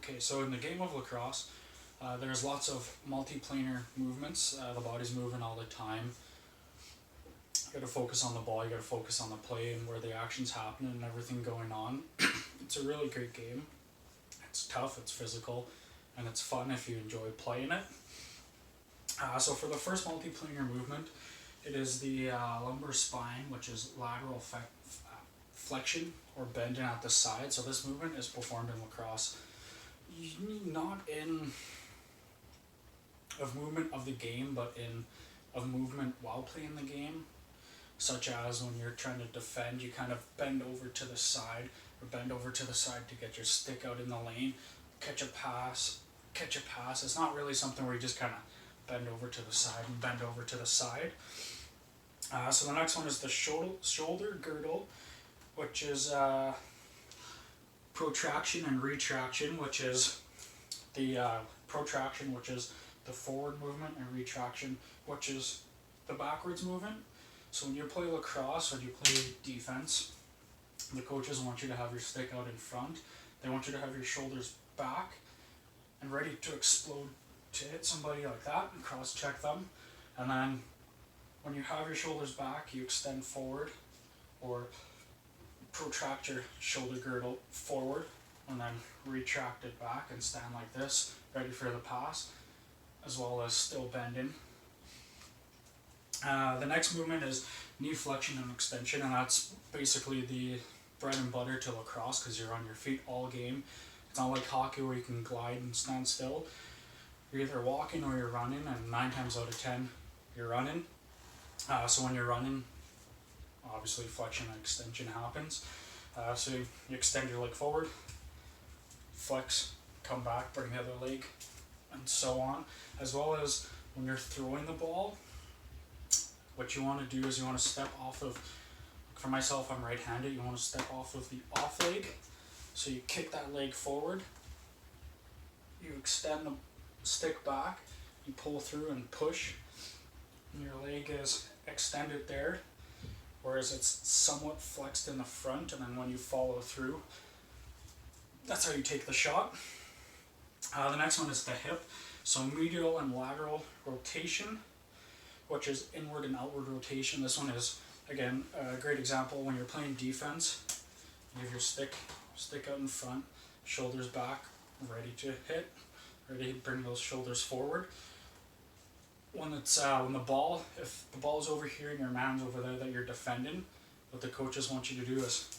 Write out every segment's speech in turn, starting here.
Okay, so in the game of lacrosse, there's lots of multiplanar movements. The body's moving all the time. You got to focus on the ball, you got to focus on the play and where the action's happening and everything going on. It's a really great game. It's tough, it's physical, and it's fun if you enjoy playing it. So for the first multiplanar movement, it is the lumbar spine, which is lateral flexion or bending at the side. So this movement is performed in lacrosse. Not in of movement of the game, but in of movement while playing the game, such as when you're trying to defend, you kind of bend over to the side or bend over to the side to get your stick out in the lane, catch a pass. It's not really something where you just kind of bend over to the side and bend over to the side. So the next one is the shoulder girdle, which is protraction and retraction, which is the protraction, which is the forward movement, and retraction, which is the backwards movement. So when you play lacrosse or you play defense, the coaches want you to have your stick out in front. They want you to have your shoulders back and ready to explode to hit somebody like that and cross check them. And then when you have your shoulders back, you extend forward or protract your shoulder girdle forward and then retract it back and stand like this, ready for the pass, as well as still bending. The next movement is knee flexion and extension, and that's basically the bread and butter to lacrosse because you're on your feet all game. It's not like hockey where you can glide and stand still. You're either walking or you're running, and 9 times out of 10 you're running. So when you're running, obviously flexion and extension happens. So you extend your leg forward, flex, come back, bring the other leg, and so on. As well as when you're throwing the ball, what you want to do is you want to step off of, for myself I'm right-handed, you want to step off of the off leg. So you kick that leg forward, you extend the stick back, you pull through and push, and your leg is extended there, whereas it's somewhat flexed in the front, and then when you follow through, that's how you take the shot. The next one is the hip. So medial and lateral rotation, which is inward and outward rotation. This one is, again, a great example when you're playing defense. You have your stick out in front, shoulders back, ready to hit, ready to bring those shoulders forward. When it's when the ball, if the ball is over here and your man's over there that you're defending, what the coaches want you to do is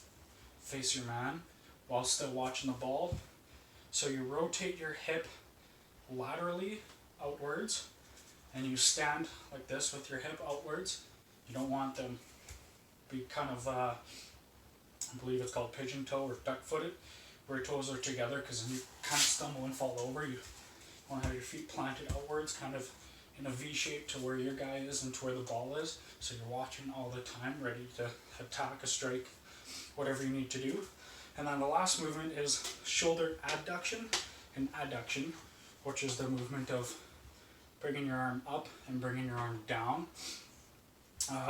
face your man while still watching the ball. So you rotate your hip laterally outwards, and you stand like this with your hip outwards. You don't want them to be kind of, I believe it's called pigeon toe or duck footed, where your toes are together, because then you kind of stumble and fall over. You want to have your feet planted outwards, kind of in a V shape to where your guy is and to where the ball is. So you're watching all the time, ready to attack, a strike, whatever you need to do. And then the last movement is shoulder adduction and adduction, which is the movement of bringing your arm up and bringing your arm down.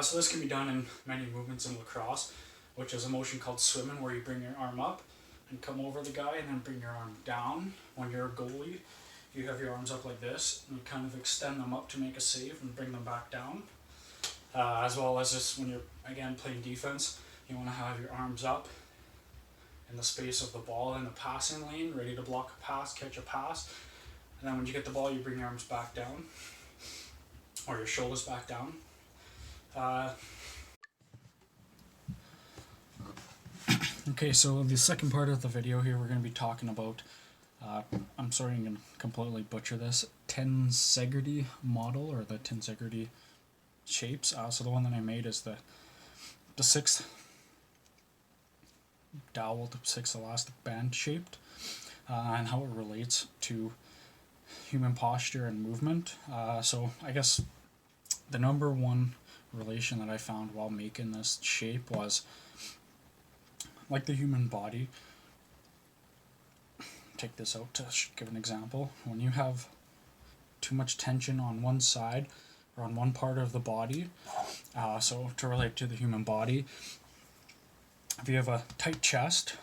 So this can be done in many movements in lacrosse, which is a motion called swimming, where you bring your arm up and come over the guy and then bring your arm down. When you're a goalie, you have your arms up like this and you kind of extend them up to make a save and bring them back down. As well as this, when you're, again, playing defense, you want to have your arms up in the space of the ball in the passing lane, ready to block a pass, catch a pass. And then when you get the ball, you bring your arms back down, or your shoulders back down. Okay, so the second part of the video here, we're going to be talking about, I'm sorry, I'm going to completely butcher this, tensegrity model, or the tensegrity shapes. So the one that I made is the sixth dowel, the sixth elastic band shaped, and how it relates to human posture and movement. So I guess the number one relation that I found while making this shape was, like the human body, take this out to give an example. When you have too much tension on one side or on one part of the body, so to relate to the human body, if you have a tight chest,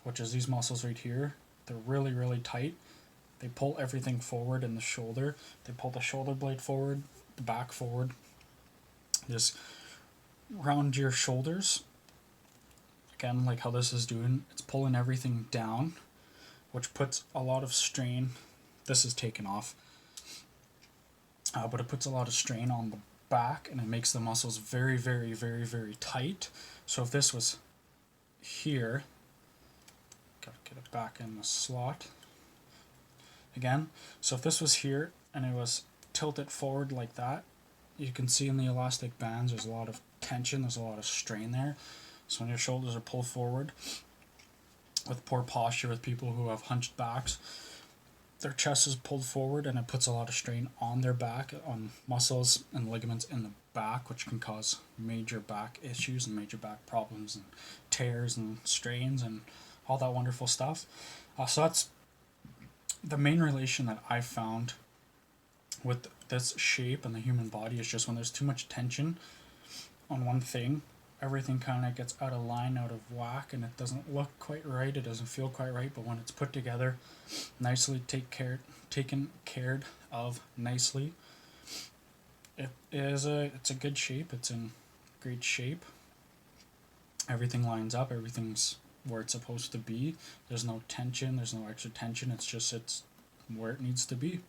which is these muscles right here, They're really, really tight. They pull everything forward in the shoulder. They pull the shoulder blade forward, the back forward. Just round your shoulders. Again, like how this is doing, it's pulling everything down, which puts a lot of strain. This is taken off. But it puts a lot of strain on the back, and it makes the muscles very, very, very, very tight. So if this was here, gotta get it back in the slot again. So if this was here and it was tilted forward like that, you can see in the elastic bands there's a lot of tension, there's a lot of strain there. So when your shoulders are pulled forward with poor posture, with people who have hunched backs, their chest is pulled forward and it puts a lot of strain on their back, on muscles and ligaments in the back, which can cause major back issues and major back problems and tears and strains and all that wonderful stuff. So that's the main relation that I found with this shape and the human body, is just when there's too much tension on one thing, everything kind of gets out of line, out of whack, and it doesn't look quite right, it doesn't feel quite right. But when it's put together nicely, taken care of nicely, it's a good shape. It's in great shape. Everything lines up, everything's where it's supposed to be. There's no tension, there's no extra tension, it's where it needs to be.